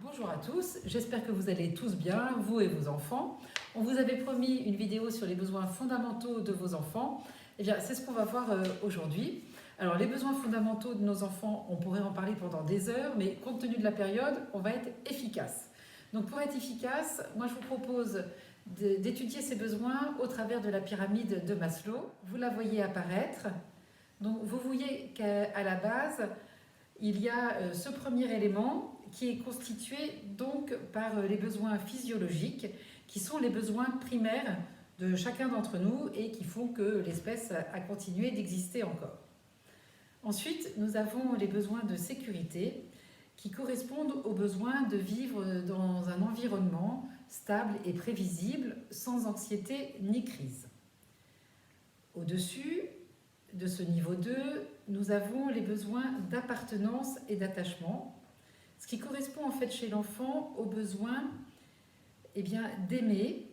Bonjour à tous, j'espère que vous allez tous bien, vous et vos enfants. On vous avait promis une vidéo sur les besoins fondamentaux de vos enfants. Eh bien, c'est ce qu'on va voir aujourd'hui. Alors, les besoins fondamentaux de nos enfants, on pourrait en parler pendant des heures, mais compte tenu de la période, on va être efficace. Donc, pour être efficace, moi, je vous propose d'étudier ces besoins au travers de la pyramide de Maslow. Vous la voyez apparaître. Donc, vous voyez qu'à la base, il y a ce premier élément qui est constitué donc par les besoins physiologiques, qui sont les besoins primaires de chacun d'entre nous et qui font que l'espèce a continué d'exister encore. Ensuite, nous avons les besoins de sécurité qui correspondent aux besoins de vivre dans un environnement stable et prévisible, sans anxiété ni crise. Au-dessus de ce niveau 2, nous avons les besoins d'appartenance et d'attachement, ce qui correspond en fait chez l'enfant au besoin d'aimer,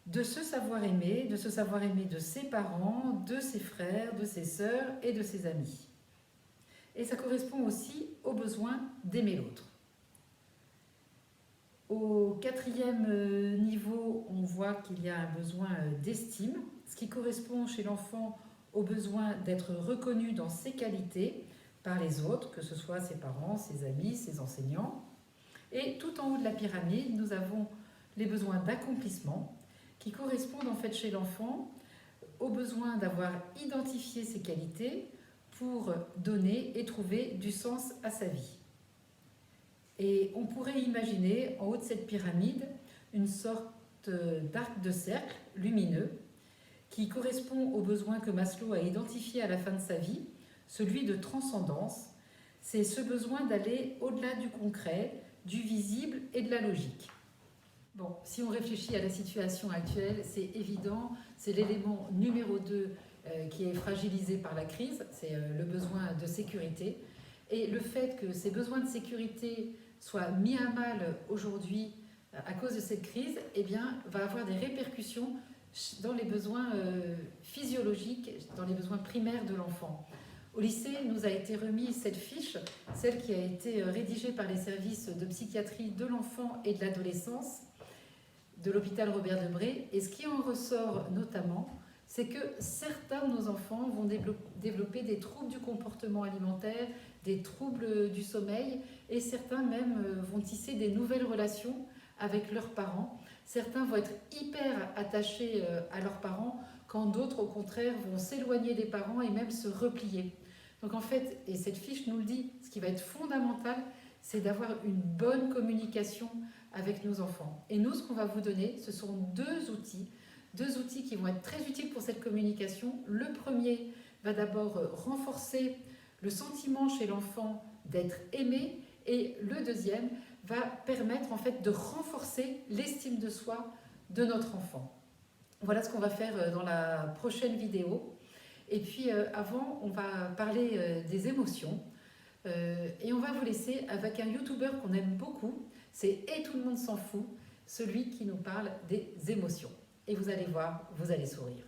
de se savoir aimer de ses parents, de ses frères, de ses sœurs et de ses amis. Et ça correspond aussi au besoin d'aimer l'autre. Au quatrième niveau, on voit qu'il y a un besoin d'estime, ce qui correspond chez l'enfant au besoin d'être reconnu dans ses qualités par les autres, que ce soit ses parents, ses amis, ses enseignants. Et tout en haut de la pyramide, nous avons les besoins d'accomplissement qui correspondent en fait chez l'enfant au besoin d'avoir identifié ses qualités pour donner et trouver du sens à sa vie. Et on pourrait imaginer en haut de cette pyramide une sorte d'arc de cercle lumineux qui correspond au besoin que Maslow a identifié à la fin de sa vie, celui de transcendance. C'est ce besoin d'aller au-delà du concret, du visible et de la logique. Bon, si on réfléchit à la situation actuelle, c'est évident, c'est l'élément numéro 2 qui est fragilisé par la crise, c'est le besoin de sécurité. Et le fait que ces besoins de sécurité soient mis à mal aujourd'hui à cause de cette crise, va avoir des répercussions dans les besoins physiologiques, dans les besoins primaires de l'enfant. Au lycée, nous a été remis cette fiche, celle qui a été rédigée par les services de psychiatrie de l'enfant et de l'adolescence de l'hôpital Robert Debré. Et ce qui en ressort notamment, c'est que certains de nos enfants vont développer des troubles du comportement alimentaire, des troubles du sommeil, et certains même vont tisser des nouvelles relations avec leurs parents. Certains vont être hyper attachés à leurs parents, quand d'autres, au contraire, vont s'éloigner des parents et même se replier. Donc en fait, et cette fiche nous le dit, ce qui va être fondamental, c'est d'avoir une bonne communication avec nos enfants. Et nous, ce qu'on va vous donner, ce sont deux outils qui vont être très utiles pour cette communication. Le premier va d'abord renforcer le sentiment chez l'enfant d'être aimé, et le deuxième va permettre en fait de renforcer l'estime de soi de notre enfant. Voilà ce qu'on va faire dans la prochaine vidéo. Et puis avant, on va parler des émotions. Et on va vous laisser avec un youtubeur qu'on aime beaucoup, c'est Et tout le monde s'en fout, celui qui nous parle des émotions. Et vous allez voir, vous allez sourire.